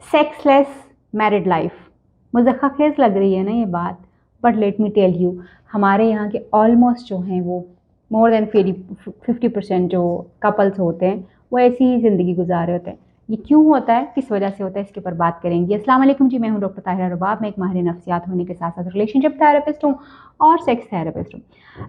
Sexless married life. मुझे खखेज लग रही है ना ये बात, but let me tell you, हमारे यहाँ के ऑलमोस्ट जो हैं वो मोर देन 50% जो कपल्स होते हैं वो ऐसी ही ज़िंदगी गुजार रहे होते हैं। ये क्यों होता है, किस वजह से होता है, इसके ऊपर बात करेंगे। अस्सलाम वालेकुम जी, मैं हूँ डॉक्टर ताहिरा रुबाब। मैं एक माहिर नफ्सियात होने के साथ साथ रिलेशनशिप थेरेपिस्ट हूँ और सेक्स थेरेपिस्ट हूँ।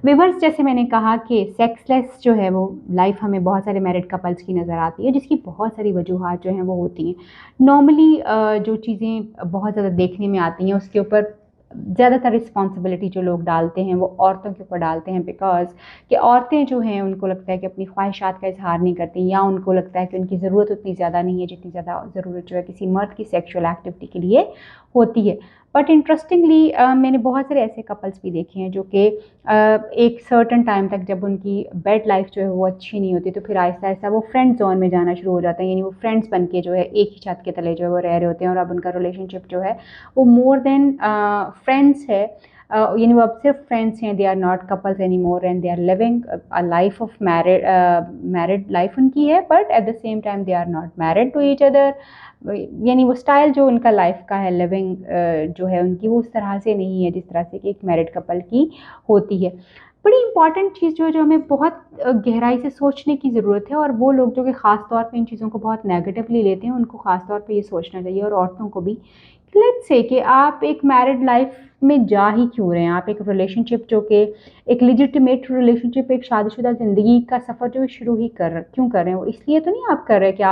विवर्स, जैसे मैंने कहा कि सेक्सलेस जो है वो लाइफ हमें बहुत सारे मैरिड कपल्स की नज़र आती है, जिसकी बहुत सारी वजूहात जो हैं वो होती हैं। नॉर्मली जो चीज़ें बहुत ज़्यादा देखने में आती हैं उसके ऊपर ज़्यादातर रिस्पॉन्सिबिलिटी जो लोग डालते हैं वो औरतों के ऊपर डालते हैं, बिकॉज कि औरतें जो हैं उनको लगता है कि अपनी ख्वाहिशात का इजहार नहीं करती, या उनको लगता है कि उनकी ज़रूरत उतनी ज़्यादा नहीं है जितनी ज़्यादा ज़रूरत जो है किसी मर्द की सेक्शुअल एक्टिविटी के लिए होती है। बट इंटरेस्टिंगली मैंने बहुत सारे ऐसे कपल्स भी देखे हैं जो कि एक सर्टन टाइम तक जब उनकी बेड लाइफ जो है वो अच्छी नहीं होती, तो फिर आहिस्ता आहिस्ता वो फ्रेंड जोन में जाना शुरू हो जाता है। यानी वो फ्रेंड्स बन के जो है एक ही छत के तले जो है वो रह रहे होते हैं, और अब उनका रिलेशनशिप जो है वो मोर देन फ्रेंड्स है। यानी वो अब सिर्फ फ्रेंड्स हैं, they are not couples any more, and they are living a life of married life उनकी है, but at the same time they are not married to each other. यानी वो स्टाइल जो उनका लाइफ का है, लिविंग जो है उनकी, वो उस तरह से नहीं है जिस तरह से कि एक मैरिड कपल की होती है। बड़ी इंपॉर्टेंट चीज़ जो है, जो हमें बहुत गहराई से सोचने की ज़रूरत है, और वो लोग जो कि ख़ास तौर पे इन चीज़ों को बहुत नेगेटिवली लेते हैं, उनको ख़ास तौर पे ये सोचना चाहिए, और औरतों को भी, लेट्स से कि आप एक मैरिड लाइफ में जा ही क्यों रहे हैं। आप एक रिलेशनशिप जो कि एक लेजिटिमेट रिलेशनशिप, एक शादीशुदा ज़िंदगी का सफ़र जो है शुरू ही क्यों कर रहे हैं। वो इसलिए तो नहीं आप कर रहे कि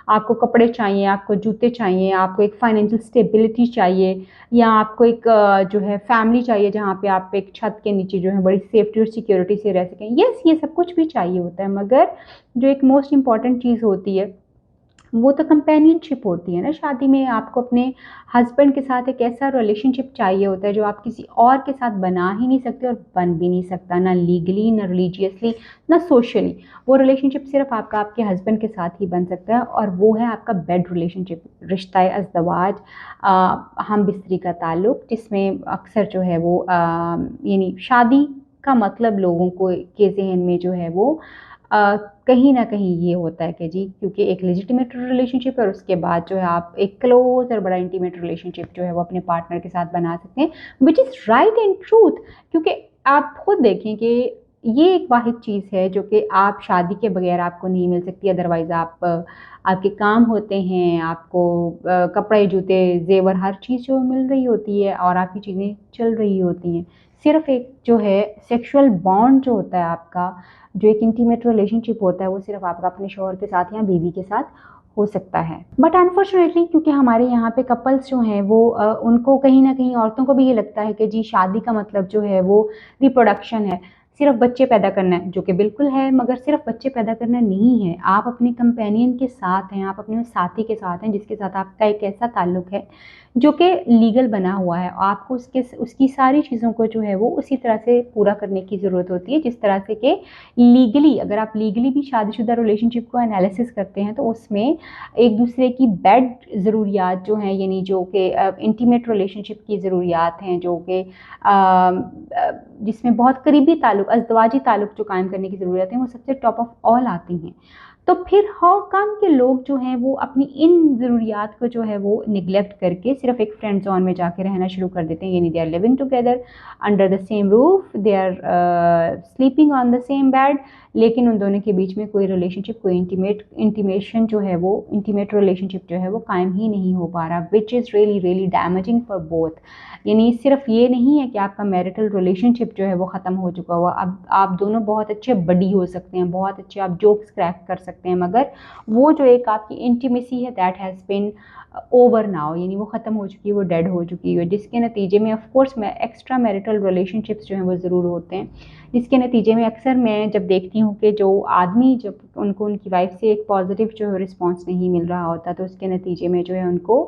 आपको कपड़े चाहिए, आपको जूते चाहिए, आपको एक फाइनेंशियल स्टेबिलिटी चाहिए, या आपको एक जो है फैमिली चाहिए जहाँ पे आप एक छत के नीचे जो है बड़ी सेफ्टी और सिक्योरिटी से रह सकें। यस, ये सब कुछ भी चाहिए होता है, मगर जो एक मोस्ट इम्पॉर्टेंट चीज़ होती है वो तो कंपेनियनशिप होती है ना। शादी में आपको अपने हस्बैंड के साथ एक ऐसा रिलेशनशिप चाहिए होता है जो आप किसी और के साथ बना ही नहीं सकते, और बन भी नहीं सकता, ना लीगली, ना रिलीजियसली, ना सोशली। वो रिलेशनशिप सिर्फ आपका आपके हस्बैंड के साथ ही बन सकता है, और वो है आपका बेड रिलेशनशिप, रिश्ता अज़दवाज, हम बिस्तरी का ताल्लुक़, जिसमें अक्सर जो है वो यानी शादी का मतलब लोगों को के जहन में जो है वो कहीं न कहीं ये होता है कि जी, क्योंकि एक लेजिटिमेट रिलेशनशिप है, और उसके बाद जो है आप एक क्लोज़ और बड़ा इंटीमेट रिलेशनशिप जो है वो अपने पार्टनर के साथ बना सकते हैं, which is right and truth. क्योंकि आप खुद देखें कि ये एक वाहिद चीज़ है जो कि आप शादी के बगैर आपको नहीं मिल सकती। अदरवाइज़ आपके काम होते हैं, आपको कपड़े, जूते, ज़ेवर, हर चीज़ जो मिल रही होती है, और आपकी चीज़ें चल रही होती हैं। सिर्फ़ एक जो है सेक्सुअल बॉन्ड जो होता है आपका, जो एक इंटीमेट रिलेशनशिप होता है, वो सिर्फ आपका अपने शौहर के साथ या बीवी के साथ हो सकता है। बट अनफॉर्चुनेटली, क्योंकि हमारे यहाँ पे कपल्स जो हैं वो उनको कहीं न कहीं, औरतों को भी ये लगता है कि जी शादी का मतलब जो है वो रिप्रोडक्शन है, सिर्फ बच्चे पैदा करना है, जो कि बिल्कुल है, मगर सिर्फ बच्चे पैदा करना नहीं है। आप अपने कंपेनियन के साथ हैं, आप अपने साथी के साथ हैं, जिसके साथ आपका एक ऐसा ताल्लुक़ है जो कि लीगल बना हुआ है। आपको उसकी सारी चीज़ों को जो है वो उसी तरह से पूरा करने की ज़रूरत होती है, जिस तरह से कि लीगली, अगर आप लीगली भी शादीशुदा रिलेशनशिप को एनालिसिस करते हैं, तो उसमें एक दूसरे की बेड ज़रूरियात जो हैं, यानी जो कि इंटीमेट रिलेशनशिप की ज़रूरियात हैं, जो कि जिसमें बहुत करीबी ताल्लुक़, अज़दवाजी ताल्लुक़ जो कायम करने की ज़रूरत है, वो सबसे टॉप ऑफ ऑल आती हैं। तो फिर हाउ कम के लोग जो हैं वो अपनी इन ज़रूरियात को जो है वो निगलेक्ट करके सिर्फ एक फ्रेंड ज़ोन में जाके रहना शुरू कर देते हैं। यानी they are living together under the same roof, they are sleeping on the same bed, लेकिन उन दोनों के बीच में कोई रिलेशनशिप, कोई इंटीमेशन जो है वो, इंटीमेट रिलेशनशिप जो है वो कायम ही नहीं हो पा रहा, which is really really damaging for both. यानी सिर्फ ये नहीं है कि आपका मैरिटल रिलेशनशिप जो है वो ख़त्म हो चुका हुआ, अब आप दोनों बहुत अच्छे बडी हो सकते हैं, बहुत अच्छे आप जोक्स क्रैक कर सकते हैं, मगर वो जो एक आपकी इंटीमेसी है, that has been over now, यानी वो ख़त्म हो चुकी है, वो डेड हो चुकी है, जिसके नतीजे में ऑफ कोर्स मैं एक्स्ट्रा मैरिटल रिलेशनशिप्स जो हैं वो ज़रूर होते हैं, जिसके नतीजे में अक्सर मैं जब देखती हूँ कि जो आदमी, जब उनको उनकी वाइफ से एक पॉजिटिव जो है रिस्पॉन्स नहीं मिल रहा होता, तो उसके नतीजे में जो है उनको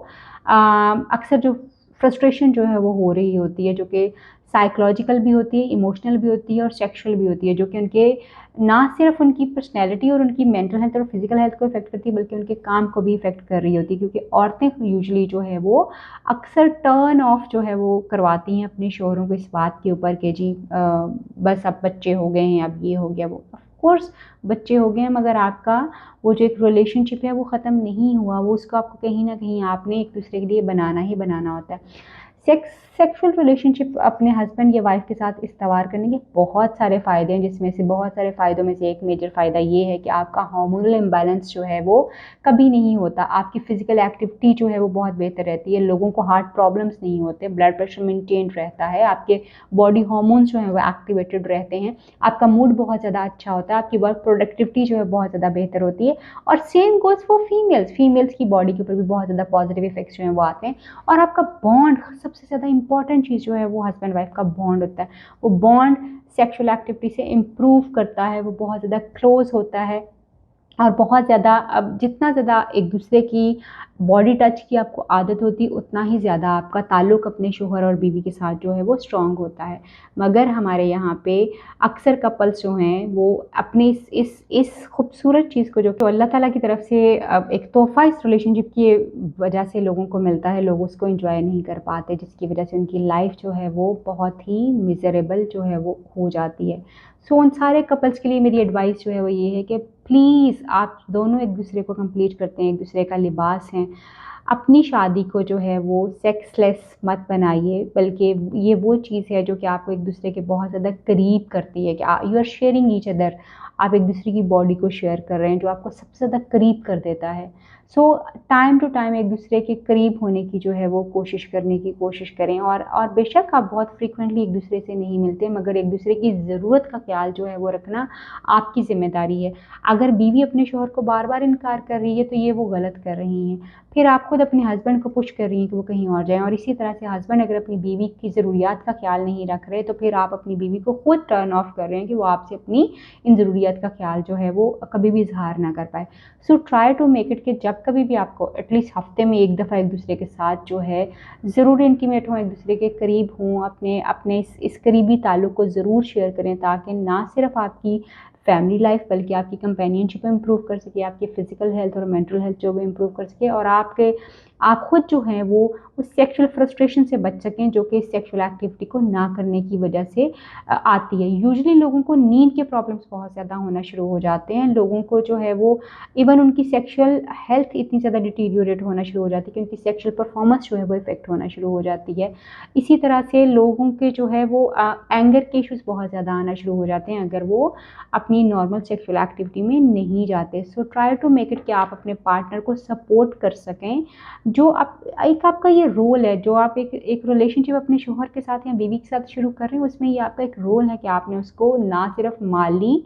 अक्सर जो फ्रस्ट्रेशन जो है वो हो रही होती है, जो कि साइकोलॉजिकल भी होती है, इमोशनल भी होती है, और सेक्सुअल भी होती है, जो कि उनके ना सिर्फ उनकी पर्सनैलिटी और उनकी मेंटल हेल्थ और फिजिकल हेल्थ को इफेक्ट करती है, बल्कि उनके काम को भी इफेक्ट कर रही होती है। क्योंकि औरतें यूजुअली जो है वो अक्सर टर्न ऑफ जो है वो करवाती हैं अपने शौहरों को इस बात के ऊपर कि जी बस अब बच्चे हो गए हैं, अब ये हो गया वो। कोर्स बच्चे हो गए हैं, मगर आपका वो जो एक रिलेशनशिप है वो ख़त्म नहीं हुआ, वो उसको आपको कहीं ना कहीं आपने एक दूसरे के लिए बनाना ही बनाना होता है। सेक्सुअल रिलेशनशिप अपने हस्बैंड या वाइफ के साथ इस्तेमाल करने के बहुत सारे फ़ायदे हैं, जिसमें से बहुत सारे फ़ायदों में से एक मेजर फ़ायदा ये है कि आपका हार्मोनल इम्बैलेंस जो है वो कभी नहीं होता, आपकी फ़िज़िकल एक्टिविटी जो है वो बहुत बेहतर रहती है, लोगों को हार्ट प्रॉब्लम्स नहीं होते, ब्लड प्रेशर मेंटेन रहता है, आपके बॉडी हार्मोन्स जो हैं वो एक्टिवेटेड रहते हैं, आपका मूड बहुत ज़्यादा अच्छा होता है, आपकी वर्क प्रोडक्टिविटी जो है बहुत ज़्यादा बेहतर होती है। और सेम गोज़ फॉर फीमेल्स की बॉडी के ऊपर भी बहुत ज़्यादा पॉजिटिव इफेक्ट्स जो हैं वो आते हैं। और आपका बॉन्ड, सबसे ज़्यादा इंपॉर्टेंट चीज़ जो है वो हस्बैंड वाइफ का बॉन्ड होता है, वो बॉन्ड सेक्सुअल एक्टिविटी से इम्प्रूव करता है, वो बहुत ज़्यादा क्लोज होता है और बहुत ज़्यादा, अब जितना ज़्यादा एक दूसरे की बॉडी टच की आपको आदत होती है उतना ही ज़्यादा आपका ताल्लुक़ अपने शौहर और बीवी के साथ जो है वो स्ट्रॉन्ग होता है। मगर हमारे यहाँ पे अक्सर कपल्स जो हैं वो अपने इस खूबसूरत चीज़ को, जो कि अल्लाह ताला की तरफ से एक तोहफ़ा इस रिलेशनशिप की वजह से लोगों को मिलता है, लोग उसको एंजॉय नहीं कर पाते, जिसकी वजह से उनकी लाइफ जो है वो बहुत ही मिज़रेबल जो है वो हो जाती है। सो उन सारे कपल्स के लिए मेरी एडवाइस जो है वो ये है कि प्लीज़, आप दोनों एक दूसरे को कंप्लीट करते हैं, एक दूसरे का लिबास हैं, अपनी शादी को जो है वो सेक्सलेस मत बनाइए, बल्कि ये वो चीज़ है जो कि आपको एक दूसरे के बहुत ज़्यादा करीब करती है, कि you are sharing each other, आप एक दूसरे की बॉडी को शेयर कर रहे हैं, जो आपको सबसे ज़्यादा करीब कर देता है। सो टाइम टू टाइम एक दूसरे के करीब होने की जो है वो कोशिश करने की कोशिश करें, और बेशक आप बहुत फ्रीक्वेंटली एक दूसरे से नहीं मिलते, मगर एक दूसरे की ज़रूरत का ख्याल जो है वो रखना आपकी ज़िम्मेदारी है। अगर बीवी अपने शौहर को बार बार इनकार कर रही है तो ये वो गलत कर रही हैं, फिर आप खुद अपने हस्बैंड को पुश कर रही हैं कि वो कहीं और जाएँ, और इसी तरह से हस्बैंड अगर अपनी बीवी की ज़रूरियात का ख्याल नहीं रख रहे तो फिर आप अपनी बीवी को खुद टर्न ऑफ कर रहे हैं कि वो आपसे अपनी इन ज़रूरियात का ख्याल जो है वो कभी भी इजहार ना कर पाए। So try to make it कि जब कभी भी आपको एटलीस्ट हफ्ते में एक दफ़ा एक दूसरे के साथ जो है ज़रूर इंटीमेट हों, एक दूसरे के करीब हों, अपने अपने इस करीबी ताल्लुक़ को ज़रूर शेयर करें, ताकि ना सिर्फ आपकी फैमिली लाइफ बल्कि आपकी कंपेनियनशिप इम्प्रूव कर सके, आपकी फ़िज़िकल हेल्थ और मेंटल हेल्थ जो भी इम्प्रूव कर सके, और आप खुद जो हैं वो उस सेक्सुअल फ्रस्ट्रेशन से बच सकें जो कि सेक्सुअल एक्टिविटी को ना करने की वजह से आती है। यूजुअली लोगों को नींद के प्रॉब्लम्स बहुत ज़्यादा होना शुरू हो जाते हैं, लोगों को जो है वो इवन उनकी सेक्सुअल हेल्थ इतनी ज़्यादा डिटीरियोरेट होना शुरू हो जाती है कि उनकी सेक्सुअल परफॉर्मेंस जो है वो इफ़ेक्ट होना शुरू हो जाती है। इसी तरह से लोगों के जो है वो एंगर के इश्यूज़ बहुत ज़्यादा आना शुरू हो जाते हैं अगर वो अपनी नॉर्मल सेक्सुअल एक्टिविटी में नहीं जाते। So try to make it कि आप अपने पार्टनर को सपोर्ट कर सकें, जो आप एक आपका ये रोल है, जो आप एक रिलेशनशिप अपने शौहर के साथ या बीवी के साथ शुरू कर रहे हैं, उसमें ये आपका एक रोल है कि आपने उसको ना सिर्फ माली,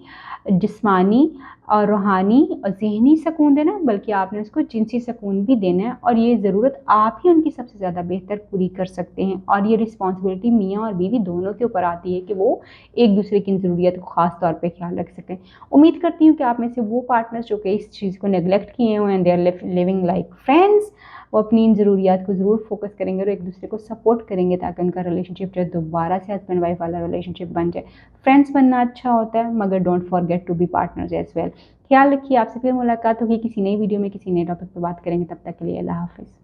जिस्मानी और रूहानी और ज़हनी सुकून देना है, बल्कि आपने उसको जिनसी सुकून भी देना है, और ये ज़रूरत आप ही उनकी सबसे ज़्यादा बेहतर पूरी कर सकते हैं। और ये रिस्पॉन्सिबिलिटी मियाँ और बीवी दोनों के ऊपर आती है कि वो एक दूसरे की ज़रूरियत को ख़ास तौर पे ख्याल रख सकें। उम्मीद करती हूँ कि आप में से वो पार्टनर्स जो कि इस चीज़ को नेगलेक्ट किए हुए हैं, they are living like friends, वो अपनी इन ज़रूरियात को ज़रूर फोकस करेंगे और एक दूसरे को सपोर्ट करेंगे, ताकि उनका रिलेशनशिप जो है दोबारा से हस्बैंड वाइफ वाला रिलेशनशिप बन जाए। फ्रेंड्स बनना अच्छा होता है, मगर don't forget to be partners as well. ख्याल रखिए, आपसे फिर मुलाकात होगी किसी नई वीडियो में किसी नए टॉपिक पर बात करेंगे। तब तक के लिए अल्लाह हाफ़िज़।